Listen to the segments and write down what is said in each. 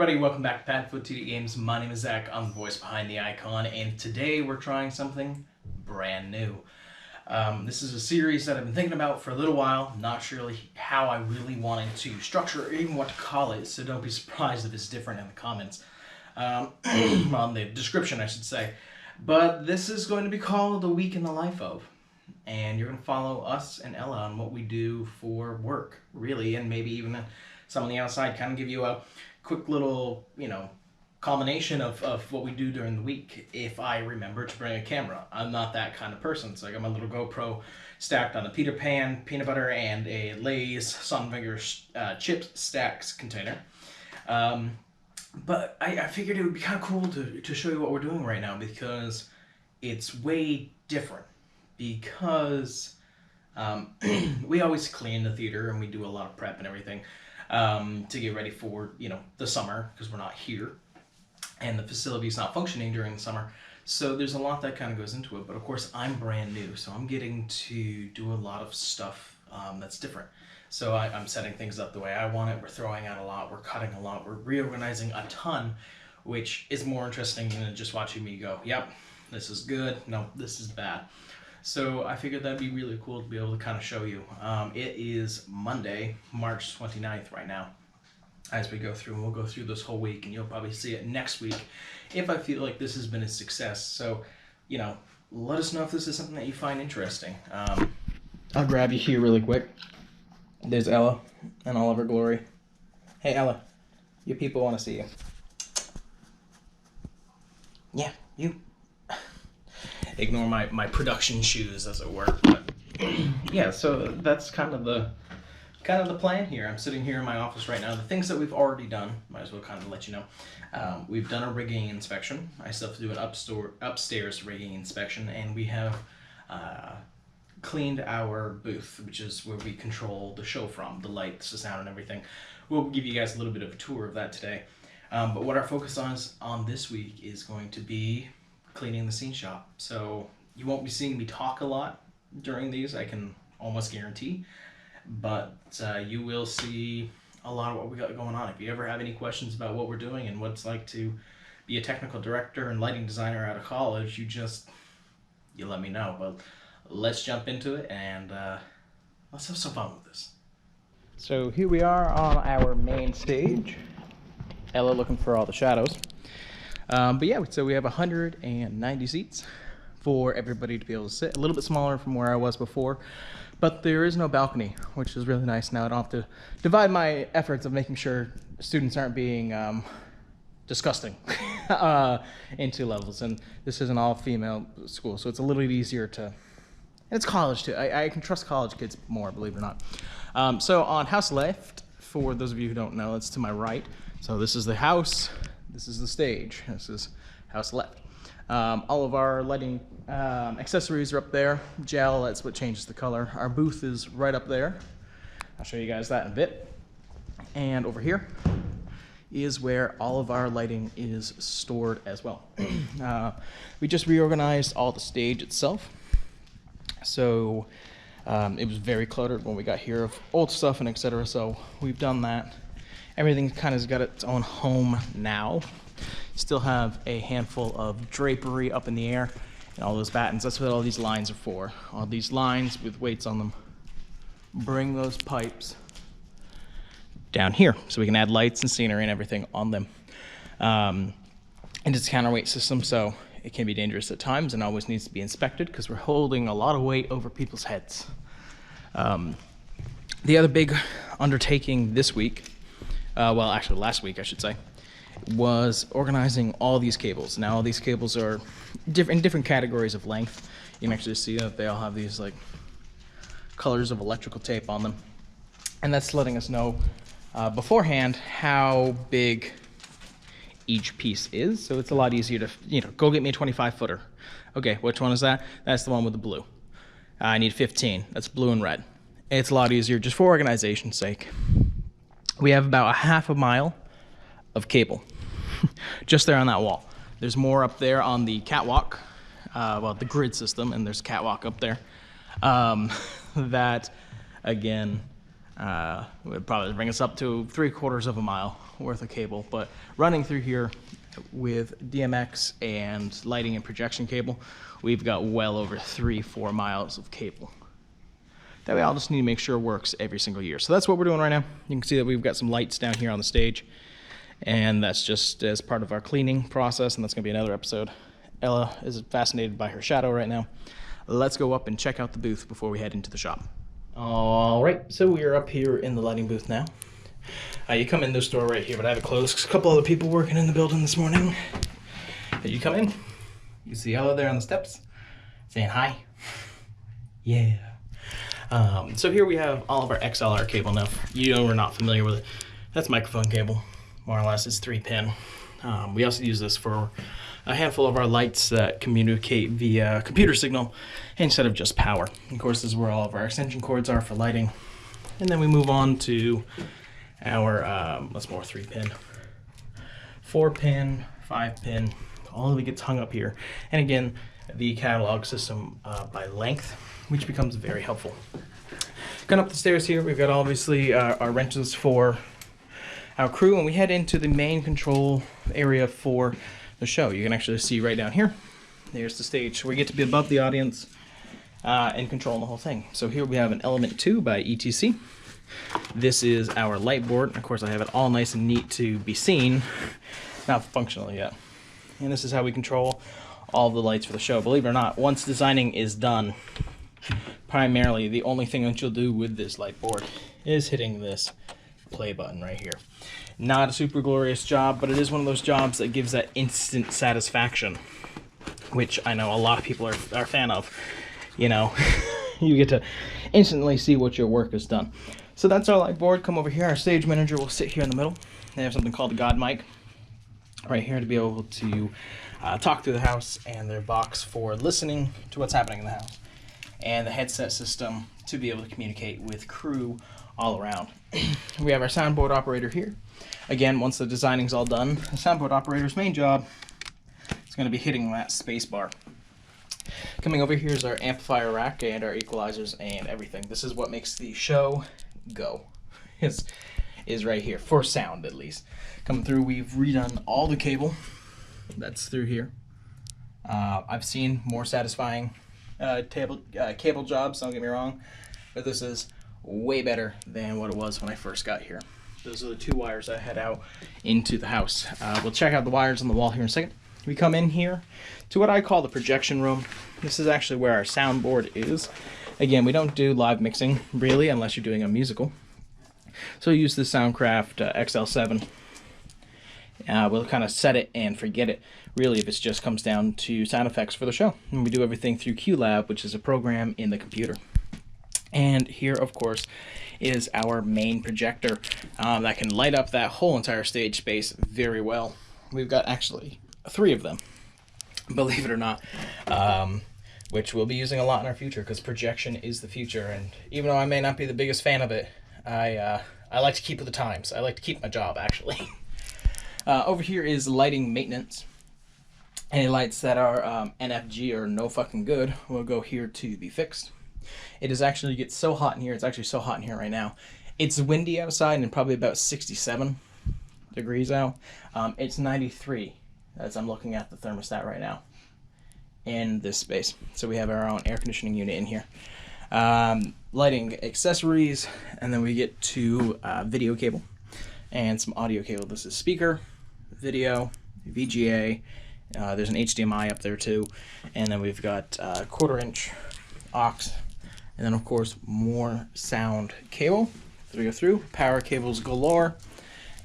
everybody, welcome back to PadFootTD Games. My name is Zach, I'm the voice behind the icon, and today we're trying something brand new. This is a series that I've been thinking about for a little while, not sure how I really wanted to structure or even what to call it, so don't be surprised if it's different in the comments. On the description, I should say. But this is going to be called A Week in the Life of. And you're going to follow us and Ella on what we do for work, really, and maybe even some on the outside, kind of give you a quick little, culmination of what we do during the week if I remember to bring a camera. I'm not that kind of person, so I got my little GoPro stacked on a Peter Pan, peanut butter, and a Lay's Sunfinger chips stacks container. But I figured it would be kind of cool to show you what we're doing right now because it's way different. Because we always clean the theater and we do a lot of prep and everything to get ready for, the summer because we're not here and the facility's not functioning during the summer. So there's a lot that kind of goes into it. But of course, I'm brand new, so I'm getting to do a lot of stuff that's different. So I'm setting things up the way I want it. We're throwing out a lot. We're cutting a lot. We're reorganizing a ton, which is more interesting than just watching me go, yep, this is good. No, this is bad. So I figured that'd be really cool to be able to kind of show you. It is Monday, March 29th right now as we go through, and we'll go through this whole week, and you'll probably see it next week if I feel like this has been a success. So, let us know if this is something that you find interesting. I'll grab you here really quick. There's Ella in all of her glory. Hey Ella, your people want to see you. Yeah, you. Ignore my production shoes, as it were. But yeah, so that's kind of the plan here. I'm sitting here in my office right now. The things that we've already done, might as well kind of let you know. We've done a rigging inspection. I still have to do an upstairs rigging inspection, and we have cleaned our booth, which is where we control the show from, the lights, the sound, and everything. We'll give you guys a little bit of a tour of that today. But what our focus on this week is going to be cleaning the scene shop. So you won't be seeing me talk a lot during these, I can almost guarantee, but you will see a lot of what we got going on. If you ever have any questions about what we're doing and what it's like to be a technical director and lighting designer out of college, you let me know. But let's jump into it and let's have some fun with this. So here we are on our main stage. Ella looking for all the shadows. But yeah, so we have 190 seats for everybody to be able to sit. A little bit smaller from where I was before, but there is no balcony, which is really nice. Now I don't have to divide my efforts of making sure students aren't being disgusting into levels. And this is an all-female school, so it's a little bit easier to... And it's college too. I can trust college kids more, believe it or not. So on house left, for those of you who don't know, it's to my right. So this is the house. This is the stage. This is house left. All of our lighting accessories are up there. Gel, that's what changes the color. Our booth is right up there. I'll show you guys that in a bit. And over here is where all of our lighting is stored as well. We just reorganized all the stage itself. So it was very cluttered when we got here of old stuff and etc. So we've done that. Everything kind of got its own home now. Still have a handful of drapery up in the air and all those battens. That's what all these lines are for. All these lines with weights on them. Bring those pipes down here so we can add lights and scenery and everything on them. And it's a counterweight system, so it can be dangerous at times and always needs to be inspected because we're holding a lot of weight over people's heads. The other big undertaking this week, well, actually last week, I should say, was organizing all these cables. Now, all these cables are in different categories of length. You can actually see that they all have these colors of electrical tape on them. And that's letting us know beforehand how big each piece is. So it's a lot easier to, go get me a 25-footer. Okay, which one is that? That's the one with the blue. I need 15. That's blue and red. It's a lot easier just for organization's sake. We have about a half a mile of cable just there on that wall. There's more up there on the catwalk, the grid system, and there's a catwalk up there that, again, would probably bring us up to 3/4 of a mile worth of cable. But running through here with DMX and lighting and projection cable, we've got well over 3-4 miles of cable. That way I'll just need to make sure it works every single year. So that's what we're doing right now. You can see that we've got some lights down here on the stage, and that's just as part of our cleaning process, and that's gonna be another episode. Ella is fascinated by her shadow right now. Let's go up and check out the booth before we head into the shop. All right, so we are up here in the lighting booth now. You come in this door right here, but I have it closed because a couple other people working in the building this morning. You come in, you see Ella there on the steps saying hi. Yeah. So here we have all of our XLR cable. Now, if you know we're not familiar with it, that's microphone cable, more or less. It's 3-pin. We also use this for a handful of our lights that communicate via computer signal instead of just power. Of course, this is where all of our extension cords are for lighting. And then we move on to our, what's more, 3-pin, 4-pin, 5-pin, all of it gets hung up here. And again, the catalog system by length, which becomes very helpful. Going up the stairs here, we've got obviously our wrenches for our crew, and we head into the main control area for the show. You can actually see right down here, there's the stage. We get to be above the audience and control the whole thing. So here we have an Element 2 by ETC. This is our light board. Of course, I have it all nice and neat to be seen, not functional yet. And this is how we control all the lights for the show. Believe it or not, once designing is done, primarily the only thing that you'll do with this light board is hitting this play button right here. Not a super glorious job, but it is one of those jobs that gives that instant satisfaction, which I know a lot of people are a fan of. You know, you get to instantly see what your work is done. So that's our light board. Come over here. Our stage manager will sit here in the middle. They have something called the God mic right here to be able to talk through the house, and their box for listening to what's happening in the house, and the headset system to be able to communicate with crew all around. We have our soundboard operator here. Again, once the designing's all done, the soundboard operator's main job is going to be hitting that space bar. Coming over here is our amplifier rack and our equalizers and everything. This is what makes the show go. Is right here, for sound at least. Coming through, we've redone all the cable that's through here. I've seen more satisfying cable jobs, don't get me wrong, but this is way better than what it was when I first got here. Those are the 2 wires that head out into the house. We'll check out the wires on the wall here in a second. We come in here to what I call the projection room. This is actually where our soundboard is. Again, we don't do live mixing really unless you're doing a musical. So we use the Soundcraft XL7. We'll kind of set it and forget it, really, if it just comes down to sound effects for the show. And we do everything through QLab, which is a program in the computer. And here, of course, is our main projector that can light up that whole entire stage space very well. We've got actually 3 of them, believe it or not, which we'll be using a lot in our future because projection is the future. And even though I may not be the biggest fan of it, I like to keep with the times. I like to keep my job, actually. Over here is lighting maintenance. Any lights that are NFG or no fucking good will go here to be fixed. It is actually gets so hot in here. It's actually so hot in here right now. It's windy outside and probably about 67 degrees out. It's 93 as I'm looking at the thermostat right now in this space. So we have our own air conditioning unit in here. Lighting accessories, and then we get to video cable and some audio cable. This is speaker, video, VGA. There's an HDMI up there too, and then we've got 1/4-inch aux, and then of course more sound cable to go through, power cables galore,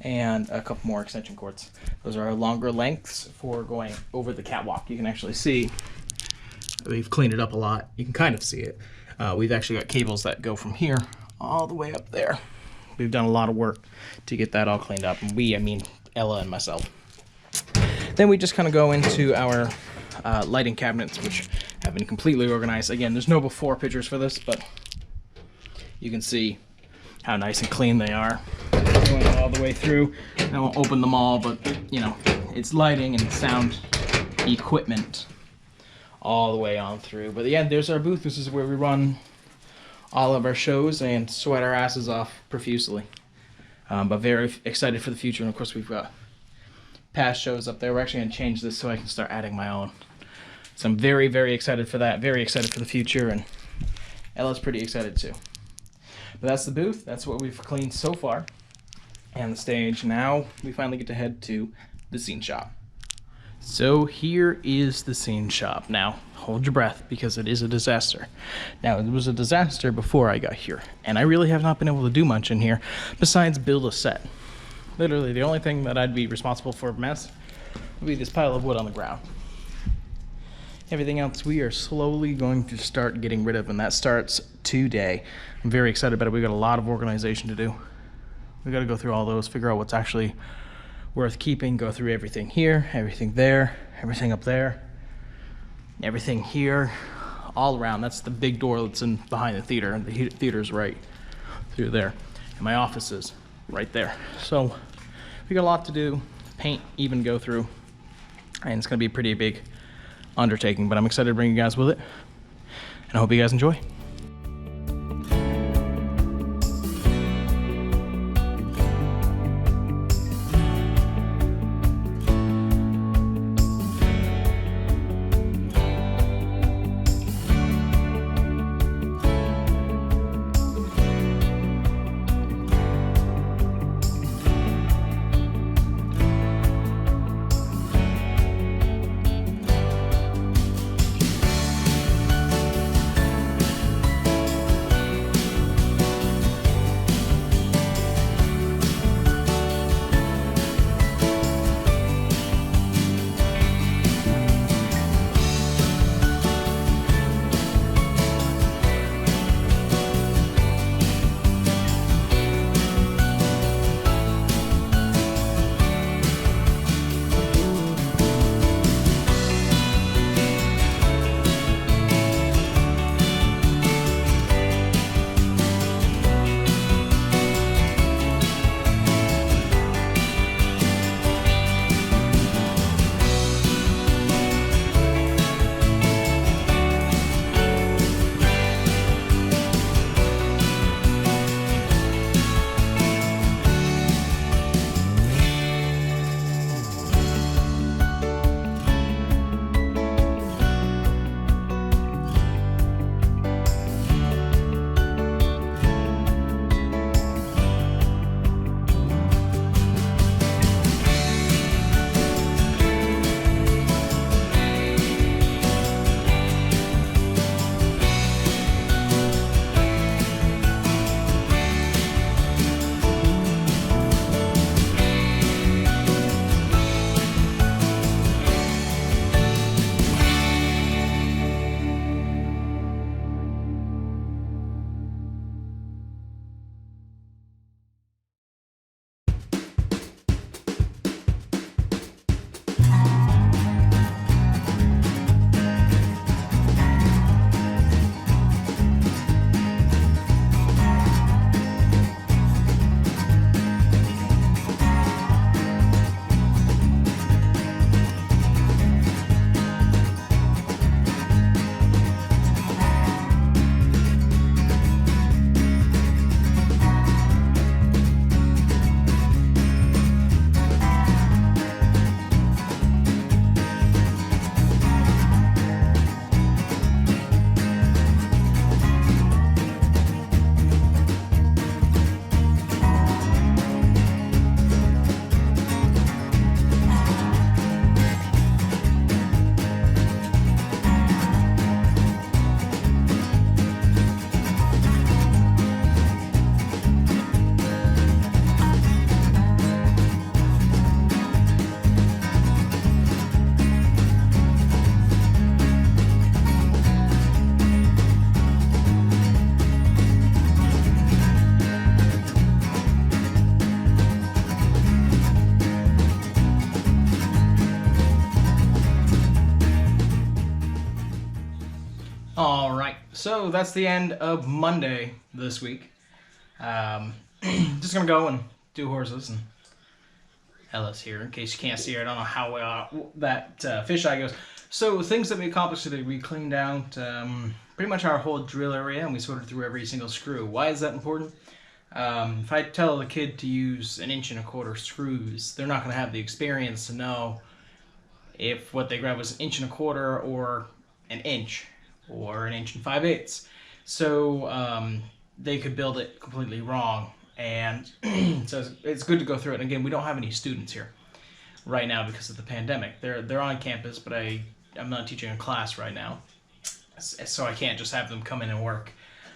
and a couple more extension cords. Those are our longer lengths for going over the catwalk. You can actually see we've cleaned it up a lot. You can kind of see it. We've actually got cables that go from here all the way up there. We've done a lot of work to get that all cleaned up, and I mean Ella and myself. Then we just kind of go into our lighting cabinets, which have been completely organized. Again, there's no before pictures for this, but you can see how nice and clean they are. Going all the way through. I won't open them all, but you know, it's lighting and sound equipment all the way on through. But yeah, there's our booth. This is where we run all of our shows and sweat our asses off profusely. But very excited for the future. And of course, we've got past shows up there. We're actually going to change this so I can start adding my own. So I'm very, very excited for that. Very excited for the future. And Ella's pretty excited too. But that's the booth. That's what we've cleaned so far. And the stage. Now we finally get to head to the scene shop. So here is the scene shop. Now, hold your breath because it is a disaster. Now, it was a disaster before I got here, and I really have not been able to do much in here besides build a set. Literally, the only thing that I'd be responsible for a mess would be this pile of wood on the ground. Everything else we are slowly going to start getting rid of, and that starts today. I'm very excited about it. We've got a lot of organization to do. We've got to go through all those, figure out what's actually worth keeping, go through everything here, everything there, everything up there, everything here, all around. That's the big door that's in behind the theater, and the theater's right through there, and my office is right there. So we got a lot to do, paint even go through, and it's gonna be a pretty big undertaking, but I'm excited to bring you guys with it, and I hope you guys enjoy. All right, so that's the end of Monday this week. Just gonna go and do horses, and Ella's here in case you can't see her. I don't know how that fisheye goes. So things that we accomplished today, we cleaned out pretty pretty much our whole drill area, and we sorted through every single screw. Why is that important? If I tell the kid to use 1 1/4 screws, they're not going to have the experience to know if what they grabbed was 1 1/4 or 1 inch or 1 5/8. So they could build it completely wrong, and so it's good to go through it. And again, we don't have any students here right now because of the pandemic. They're on campus, but I'm not teaching a class right now, so I can't just have them come in and work.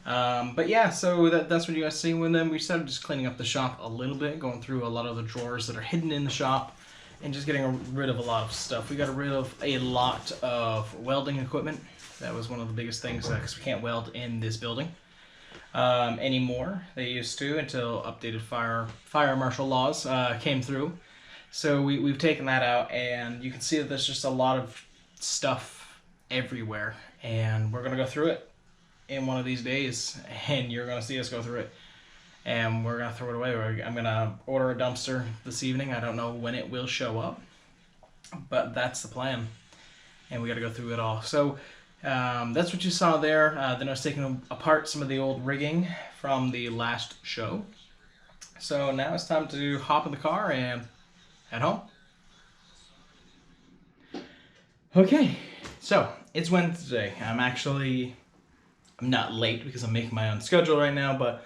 But yeah, so that's what you guys see with them. We started just cleaning up the shop a little bit, going through a lot of the drawers that are hidden in the shop, and just getting rid of a lot of stuff. We got rid of a lot of welding equipment. That was one of the biggest things because we can't weld in this building anymore. They used to until updated fire marshal laws came through. So we've taken that out, and you can see that there's just a lot of stuff everywhere, and we're gonna go through it in one of these days, and you're gonna see us go through it, and we're gonna throw it away. I'm gonna order a dumpster this evening. I don't know when it will show up, but that's the plan, and we got to go through it all. So that's what you saw there. Then I was taking apart some of the old rigging from the last show. So now it's time to hop in the car and head home. Okay, so it's Wednesday. I'm not late because I'm making my own schedule right now, but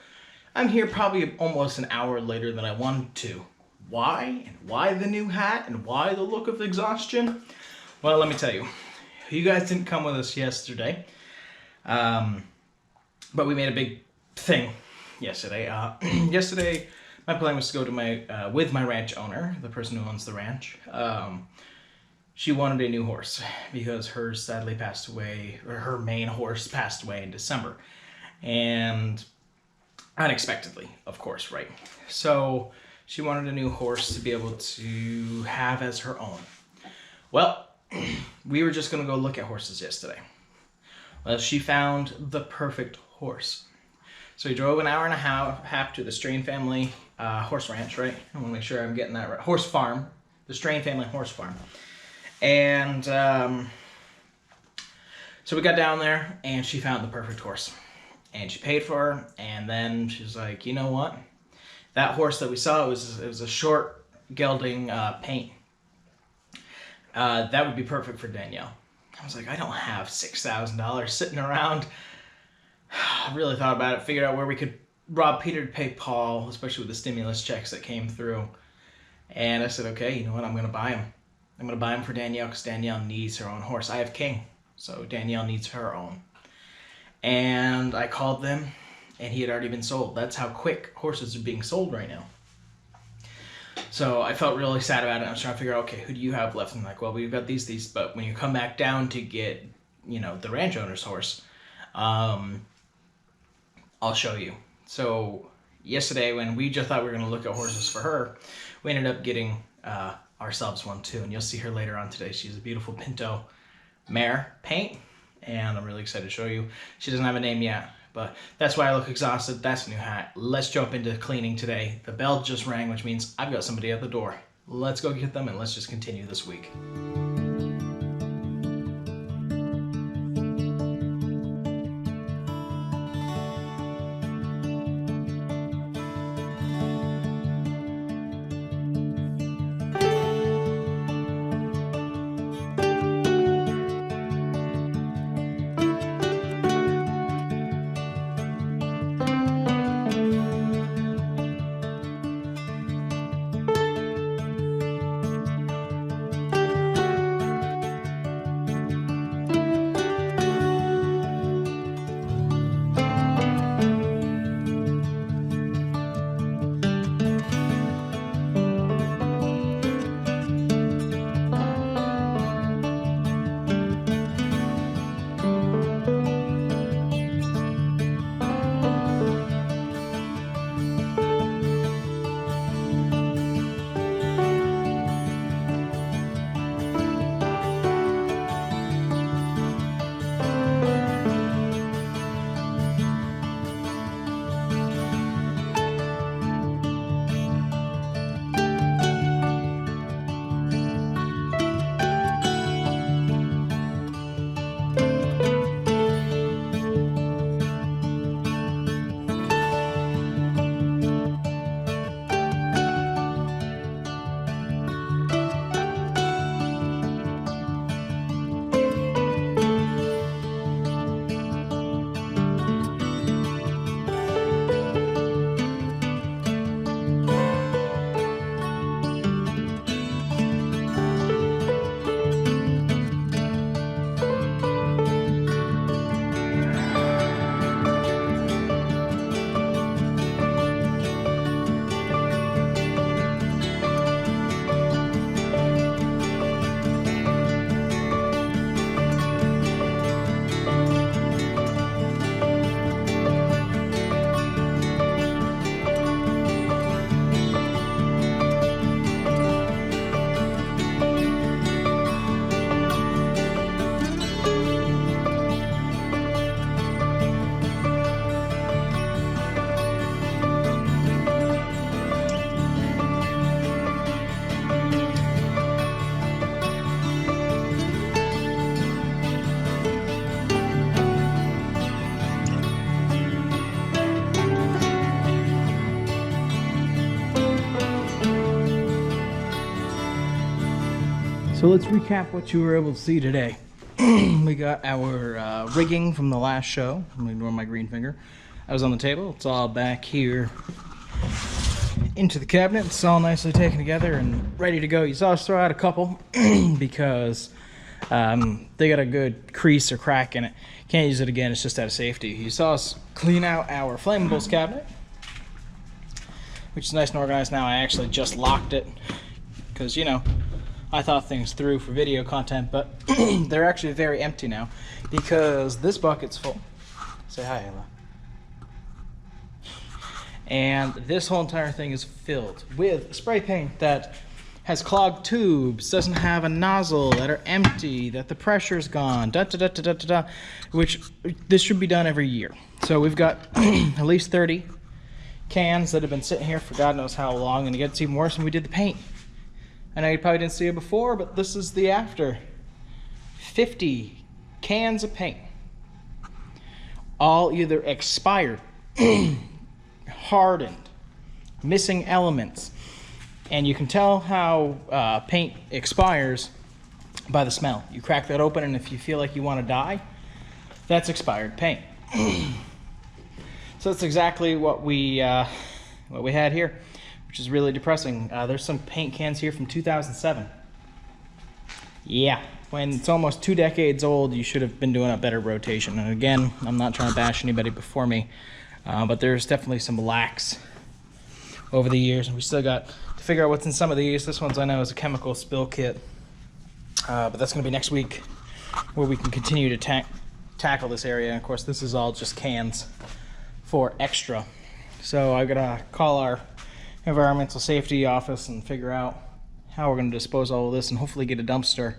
I'm here probably almost an hour later than I wanted to. Why? And why the new hat? And why the look of exhaustion? Well, let me tell you. You guys didn't come with us yesterday, but we made a big thing yesterday. Yesterday, my plan was to go to with my ranch owner, the person who owns the ranch. She wanted a new horse because hers sadly passed away, or her main horse passed away in December. And unexpectedly, of course, right? So she wanted a new horse to be able to have as her own. Well, we were just going to go look at horses yesterday. Well, she found the perfect horse. So we drove an hour and a half to the Strain family horse ranch, right? I want to make sure I'm getting that right. Horse farm. The Strain family horse farm. And so we got down there, and she found the perfect horse. And she paid for her, and then she was like, you know what? That horse that we saw, it was a short gelding paint. That would be perfect for Danielle. I was like, I don't have $6,000 sitting around. I really thought about it, figured out where we could rob Peter to pay Paul, especially with the stimulus checks that came through. And I said, okay, you know what? I'm going to buy him. I'm going to buy him for Danielle because Danielle needs her own horse. I have King, so Danielle needs her own. And I called them, and he had already been sold. That's how quick horses are being sold right now. So I felt really sad about it. I was trying to figure out, okay, who do you have left? And I'm like, well, we've got these. But when you come back down to get, the ranch owner's horse, I'll show you. So yesterday, when we just thought we were going to look at horses for her, we ended up getting ourselves one too. And you'll see her later on today. She's a beautiful Pinto mare paint. And I'm really excited to show you. She doesn't have a name yet, but that's why I look exhausted. That's a new hat. Let's jump into cleaning today. The bell just rang, which means I've got somebody at the door. Let's go get them, and let's just continue this week. So let's recap what you were able to see today. We got our rigging from the last show. I'm gonna ignore my green finger. I was on the table. It's all back here into the cabinet. It's all nicely taken together and ready to go. You saw us throw out a couple because they got a good crease or crack in it. Can't use it again. It's just out of safety. You saw us clean out our flammables cabinet, which is nice and organized now. I actually just locked it because, you know, I thought things through for video content, but they're actually very empty now because this bucket's full. Say hi, Layla. And this whole entire thing is filled with spray paint that has clogged tubes, doesn't have a nozzle, that are empty, that the pressure's gone, which this should be done every year. So we've got at least 30 cans that have been sitting here for God knows how long, and it gets even worse when we did the paint. I know you probably didn't see it before, but this is the after. 50 cans of paint. All either expired, hardened, missing elements. And you can tell how paint expires by the smell. You crack that open, and if you feel like you want to die, that's expired paint. So that's exactly what we had here, which is really depressing. There's some paint cans here from 2007. Yeah, when it's almost 2 decades old, you should have been doing a better rotation. And again, I'm not trying to bash anybody before me, but there's definitely some lax over the years, and we still got to figure out what's in some of these. This one's, I know, is a chemical spill kit, but that's going to be next week where we can continue to tackle this area. And of course, this is all just cans for extra. So I've got to call our environmental safety office and figure out how we're going to dispose of all of this and hopefully get a dumpster.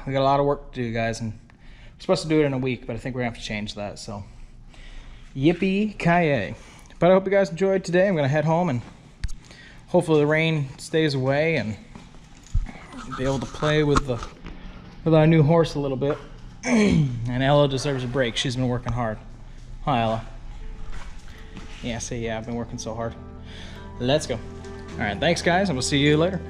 We got a lot of work to do, guys, and we're supposed to do it in a week, but I think we're going to have to change that. So yippee-ki-yay. But I hope you guys enjoyed today. I'm going to head home, and hopefully the rain stays away and be able to play with our new horse a little bit. And Ella deserves a break. She's been working hard. Hi, Ella. Yeah, say yeah, I've been working so hard. Let's go. All right, thanks, guys, and we'll see you later.